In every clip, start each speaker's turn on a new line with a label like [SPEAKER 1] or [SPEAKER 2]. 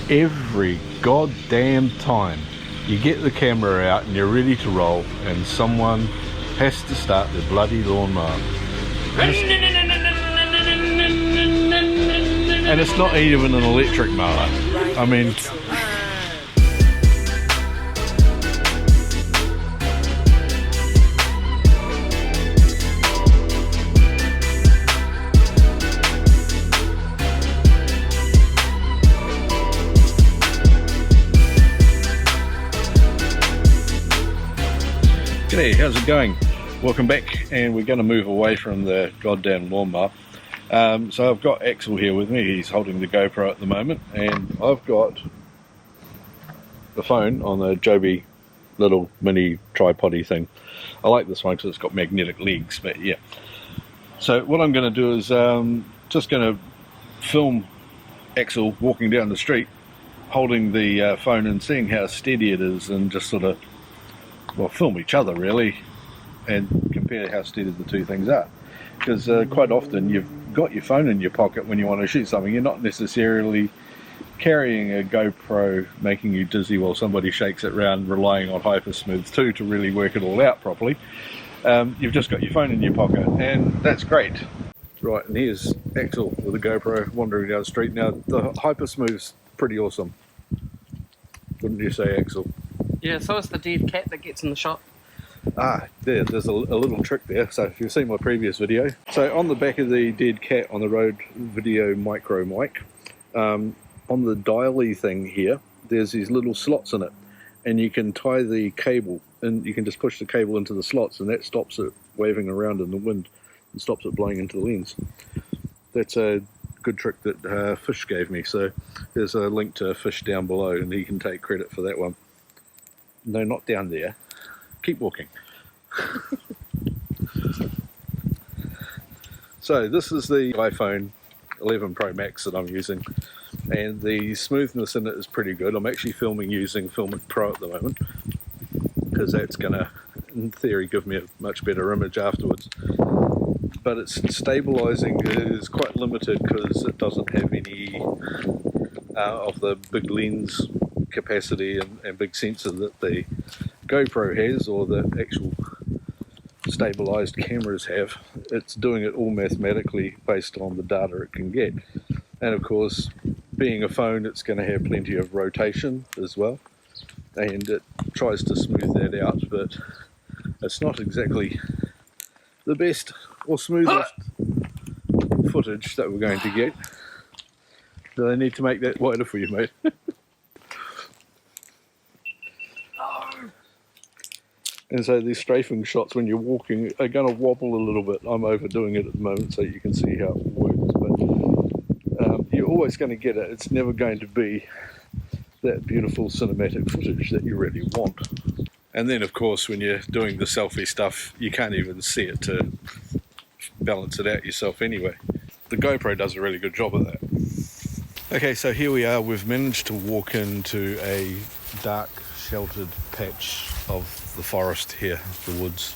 [SPEAKER 1] every goddamn time you get the camera out and you're ready to roll and someone has to start their bloody lawnmower. And it's not even an electric mower. I mean, g'day, how's it going? Welcome back, and we're going to move away from the goddamn lawnmower. So I've got Axel here with me. He's holding the GoPro at the moment, and I've got the phone on the Joby little mini tripod-y thing. I like this one because it's got magnetic legs, but yeah. So what I'm going to do is just going to film Axel walking down the street holding the phone and seeing how steady it is, and just sort of, well, film each other really and compare how steady the two things are, because quite often you've got your phone in your pocket when you want to shoot something. You're not necessarily carrying a GoPro making you dizzy while somebody shakes it around, relying on Hypersmooth 2 to really work it all out properly. You've just got your phone in your pocket, and that's great. Right, and here's Axel with a GoPro wandering down the street. Now the Hypersmooth's pretty awesome, wouldn't you say, Axel?
[SPEAKER 2] Yeah, so is the dead cat that gets in the shot.
[SPEAKER 1] Ah, there's a little trick there. So if you've seen my previous video, so on the back of the dead cat on the Rode Video Micro mic, on the dial-y thing here, there's these little slots in it, and you can tie the cable, and you can just push the cable into the slots, and that stops it waving around in the wind and stops it blowing into the lens. That's a good trick that Fish gave me, so there's a link to Fish down below, and he can take credit for that one. No, not down there. Keep walking. So this is the iPhone 11 Pro Max that I'm using, and the smoothness in it is pretty good. I'm actually filming using Filmic Pro at the moment, because that's going to, in theory, give me a much better image afterwards. But its stabilizing is quite limited because it doesn't have any of the big lens capacity and big sensor that the GoPro has, or the actual stabilized cameras have. It's doing it all mathematically based on the data it can get, and of course, being a phone, it's going to have plenty of rotation as well, and it tries to smooth that out, but it's not exactly the best or smoothest footage that we're going to get. Do I need to make that wider for you, mate? And so these strafing shots when you're walking are going to wobble a little bit. I'm overdoing it at the moment so you can see how it works, but you're always going to get it. It's never going to be that beautiful cinematic footage that you really want. And then of course when you're doing the selfie stuff, you can't even see it to balance it out yourself anyway. The GoPro does a really good job of that. Okay, so here we are. We've managed to walk into a dark sheltered patch of the forest here, the woods,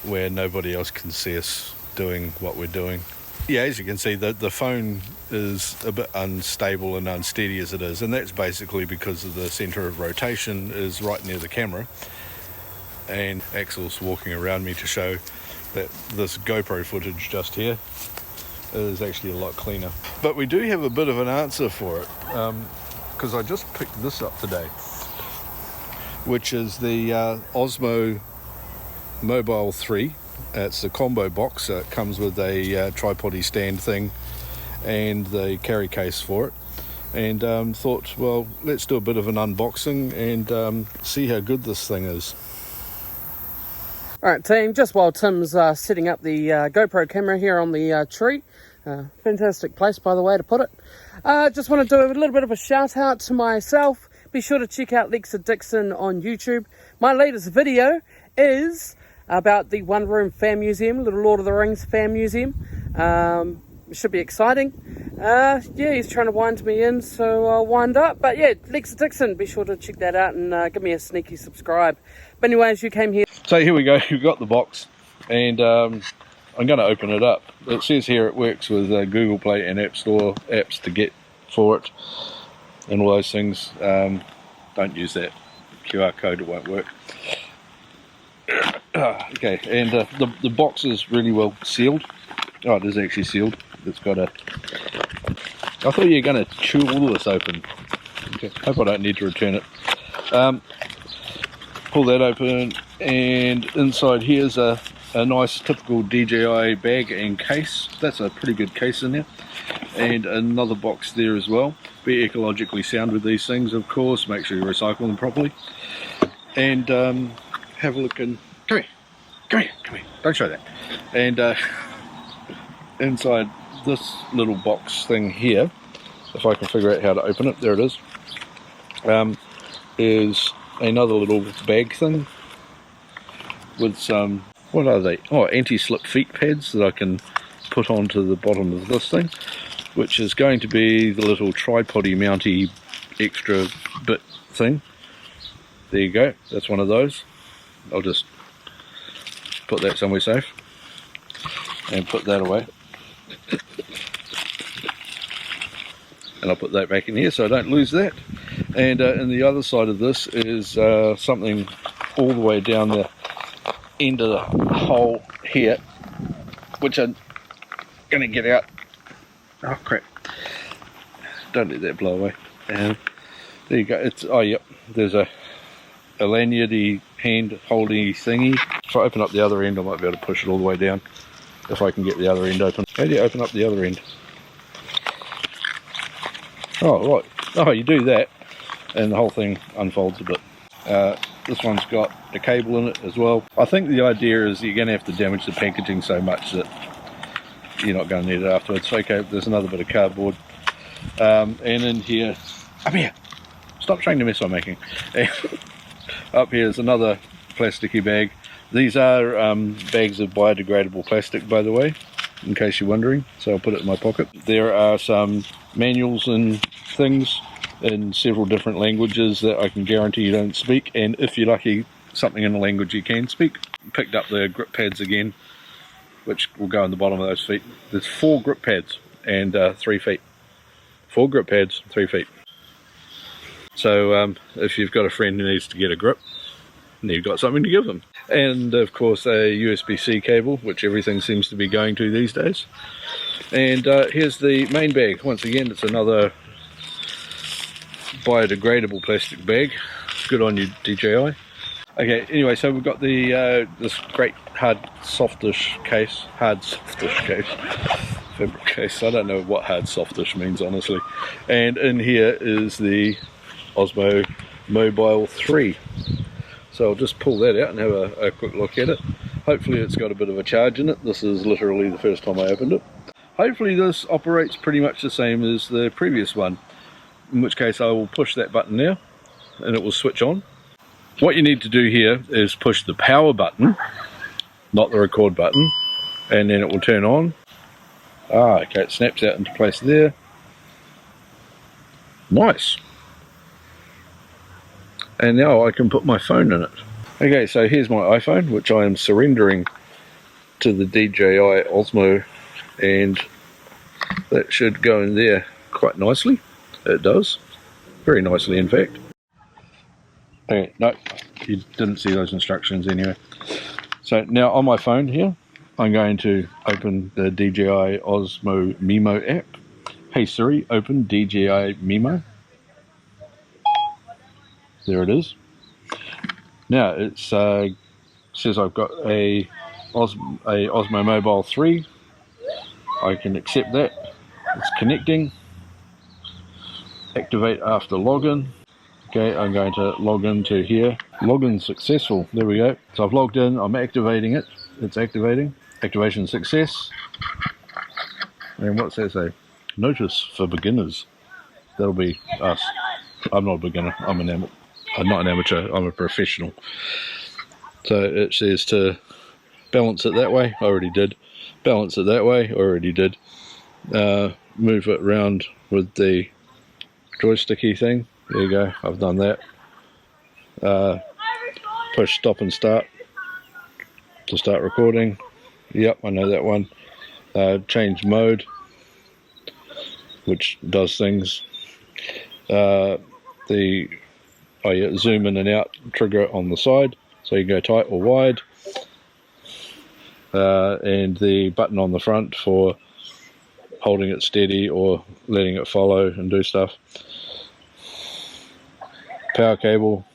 [SPEAKER 1] where nobody else can see us doing what we're doing. Yeah, as you can see, the phone is a bit unstable and unsteady as it is, and that's basically because of the center of rotation is right near the camera, and Axel's walking around me to show that this GoPro footage just here is actually a lot cleaner. But we do have a bit of an answer for it, because I just picked this up today, which is the Osmo Mobile 3. It's the combo box. It comes with a tripod-y stand thing and the carry case for it. And thought, well, let's do a bit of an unboxing and see how good this thing is.
[SPEAKER 2] Alright team, just while Tim's setting up the GoPro camera here on the tree, fantastic place by the way to put it, just want to do a little bit of a shout out to myself. Be sure to check out Lexa Dixon on YouTube. My latest video is about the One Room Fan Museum, little Lord of the Rings fan museum. It should be exciting. Yeah, he's trying to wind me in, so I'll wind up. But yeah, Lexa Dixon, be sure to check that out and give me a sneaky subscribe. But anyways, you came here.
[SPEAKER 1] So here we go, you've got the box, and I'm going to open it up. It says here it works with Google Play and App Store apps to get for it. and all those things. Don't use that QR code, it won't work. Okay, and the box is really well sealed. Oh, it is actually sealed. It's got a... I thought you were going to chew all of this open. Okay, hope I don't need to return it. Pull that open, and inside here's a nice typical DJI bag and case. That's a pretty good case in there. And another box there as well. Be ecologically sound with these things, of course. Make sure you recycle them properly. And have a look and... Come here. Don't show that. And inside this little box thing here, if I can figure out how to open it, there it is another little bag thing with some, what are they? Oh, anti-slip feet pads that I can put onto the bottom of this thing, which is going to be the little tripody mounty extra bit thing. There you go, that's one of those. I'll just put that somewhere safe and put that away. And I'll put that back in here so I don't lose that. And in the other side of this is something all the way down the end of the hole here, which I'm going to get out. Oh crap, don't let that blow away. And there you go. It's, oh yep, there's a lanyardy hand holding thingy. If I open up the other end, I might be able to push it all the way down if I can get the other end open. How do you open up the other end? Oh right, oh you do that and the whole thing unfolds a bit. This one's got a cable in it as well. I think the idea is you're going to have to damage the packaging so much that you're not going to need it afterwards. Okay, there's another bit of cardboard. And in here, up here, stop trying to mess I'm making. Up here is another plasticky bag. These are bags of biodegradable plastic, by the way, in case you're wondering, so I'll put it in my pocket. There are some manuals and things in several different languages that I can guarantee you don't speak, and if you're lucky, something in a language you can speak. Picked up the grip pads again, which will go in the bottom of those feet. There's 4 grip pads and 3 feet. 4 grip pads, 3 feet. So if you've got a friend who needs to get a grip, you've got something to give them. And of course a USB-C cable, which everything seems to be going to these days. And here's the main bag. Once again, it's another biodegradable plastic bag. Good on you, DJI. Okay, anyway, so we've got the this great hard softish case, fabric case. I don't know what hard softish means, honestly. And in here is the Osmo Mobile 3. So I'll just pull that out and have a quick look at it. Hopefully it's got a bit of a charge in it. This is literally the first time I opened it. Hopefully this operates pretty much the same as the previous one, in which case I will push that button now and it will switch on. What you need to do here is push the power button, not the record button, and then it will turn on. Okay, it snaps out into place there. Nice. And now I can put my phone in it. Okay, so here's my iPhone, which I am surrendering to the DJI Osmo, and that should go in there quite nicely. It does. Very nicely, in fact. Okay, no, you didn't see those instructions anyway. So now on my phone here, I'm going to open the DJI Osmo Mimo app. Hey Siri, open DJI Mimo. There it is. Now it says I've got a Osmo Mobile 3. I can accept that. It's connecting. Activate after login. Okay, I'm going to log into here. Login successful. There we go. So I've logged in. I'm activating it. It's activating. Activation success. And what's that say? Notice for beginners. That'll be us. I'm not a beginner. I'm not an amateur. I'm a professional. So it says to balance it that way. I already did. Balance it that way. I already did. Move it around with the joysticky thing. There you go. I've done that. Push stop and start to start recording. Yep, I know that one. Change mode, which does things. zoom in and out trigger on the side, so you can go tight or wide, and the button on the front for holding it steady or letting it follow and do stuff. Power cable,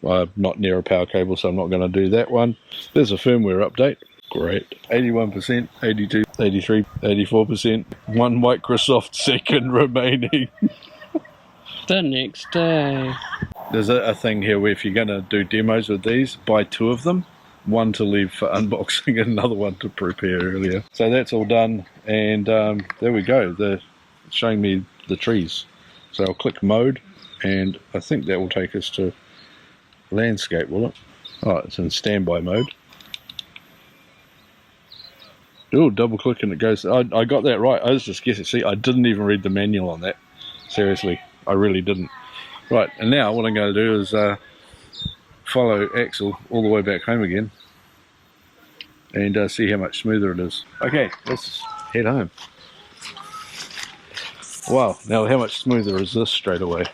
[SPEAKER 1] I'm not near a power cable, so I'm not going to do that one. There's a firmware update. Great. 81%, 82, 83, 84%. 1 Microsoft second remaining.
[SPEAKER 2] The next day.
[SPEAKER 1] There's a thing here where if you're going to do demos with these, buy 2 of them. One to leave for unboxing and another one to prepare earlier. So that's all done, and there we go. It's showing me the trees. So I'll click mode, and I think that will take us to landscape, will it? Oh, it's in standby mode. Oh, double click and it goes. I got that right. I was just guessing. See, I didn't even read the manual on that. Seriously, I really didn't. Right, and now what I'm going to do is follow Axel all the way back home again and see how much smoother it is. Okay, let's head home. Wow, now how much smoother is this straight away?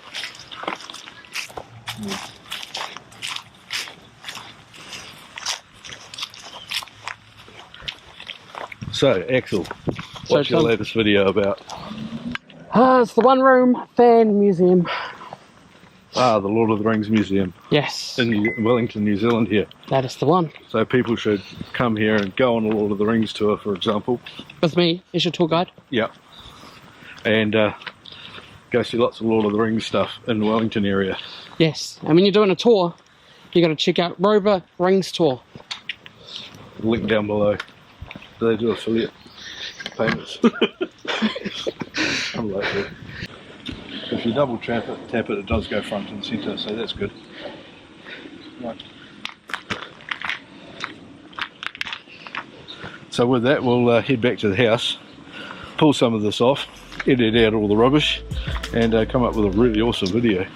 [SPEAKER 1] So, Axel, what's your latest video about?
[SPEAKER 2] It's the One Room Fan Museum.
[SPEAKER 1] Ah, the Lord of the Rings Museum.
[SPEAKER 2] Yes.
[SPEAKER 1] In Wellington, New Zealand here.
[SPEAKER 2] That is the one.
[SPEAKER 1] So people should come here and go on a Lord of the Rings tour, for example.
[SPEAKER 2] With me as your tour guide.
[SPEAKER 1] Yep. And go see lots of Lord of the Rings stuff in the Wellington area.
[SPEAKER 2] Yes. And when you're doing a tour, you got to check out Rover Rings Tour.
[SPEAKER 1] Link down below. Do they do affiliate payments? Unlikely. If you double tap it, it does go front and centre, so that's good. Right. So with that, we'll head back to the house, pull some of this off, edit out all the rubbish, and come up with a really awesome video.